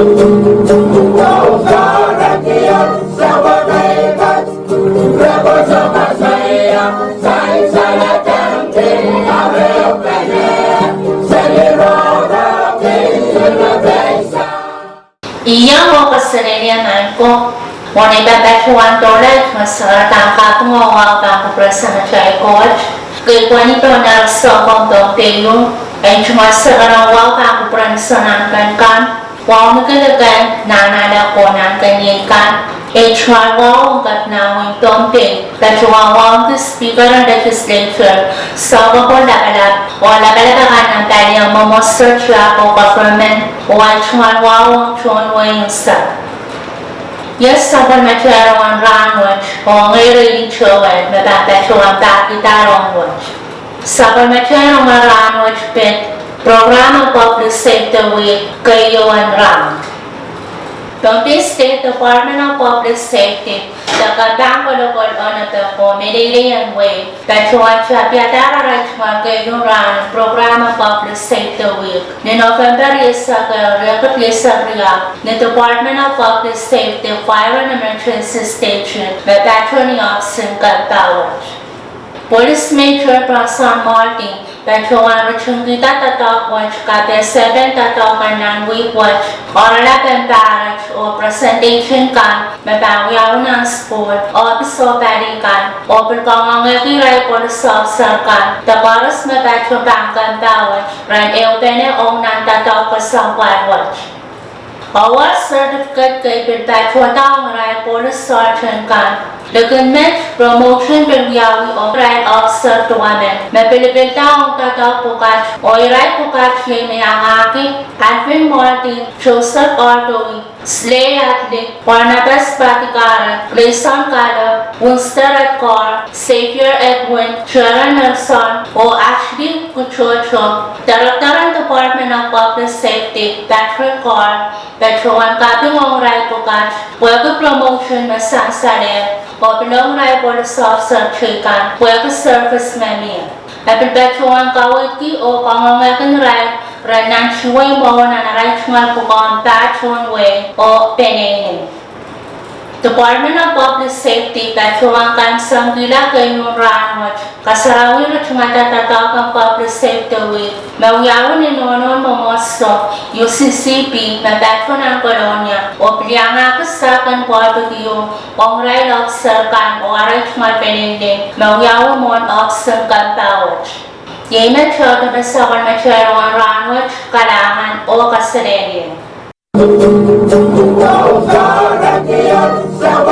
Iya ko kasarilianan ko. Wanay babatuan dolet masarata ka tungawa ka kaprasa siya coach. Kaya ko nito na sa kong Keieun ay sumasarawa ka kapransanan kan. Wow nagalagan nanada ko ng kanyan. Wow kat na wing tomting. Wow the speaker ng legislature. So ko lakalap. Wala kalagakan ng taliyang mamosearch ako government. Wow chon wing sa. Yes, saban matyarawang Rahnwet o ngayon chowet mababatuang takitarong watch. Saban matyarawang Rahnwet pit Programa Public Safety Week Keieun Rahn. The State Department of Public Safety nakatang kolokol on the Medellin way that was Piatara Richmond Keieun Rahn Programa Public Safety Week. Ni November isa ka the Department of Public Safety Fire and Emergency Station na Patroni Option Kaltawaj. Police Major Prasan Martin Patrona Richung kita tatak watch kate 7 tatakan ng week watch or 11 parage o presentation kan mabawiaw ng sport office o balikan o perkangangakiray police officer kan taparas mabadyo bangkan tawaj ran eupene o nang tatak sa watch. Award certificate kay Perpetua Tangray Police Sergeant kan. Document promotion berwiawi o right officer to women. Mapilipil taong tatak pukat o iray pukat siya may angaki, Alvin Martin, Joseph Ardoy, Slay Atlik, Barnabas Batikaran, Grayson Caleb, Winston Edgar, Xavier Edwin, Sharon Nelson, o Ashley Kuchocho, Director Department of Public Safety, Patrick Carr, Petroan Kaping Ongray Pukat, Wego Promotion Masansare, o Pinong Ray Police Officer Chikan, Wego Service Memi. Petroan Kawiki o Kangangakan Ray, Ranan Shuay mo na naraychmal pukon Patrón Way o Penene. Department of Public Safety Patrón Kansang Gila Keieun Rahnwet kasarawin at sumatatatak ang Public Safety Week. Mawiyawin ni Nonon Momoso UCCP na Patrón ng Kolonya o Piliangakas sa kan barbecue o Rail Officer kan o Araychmal Penene. Mawiyawin mo ang Officer kan Tawaj. Yay mature na sa kalmatsyarong Rahnwet, kalangan o kasarilian. Sa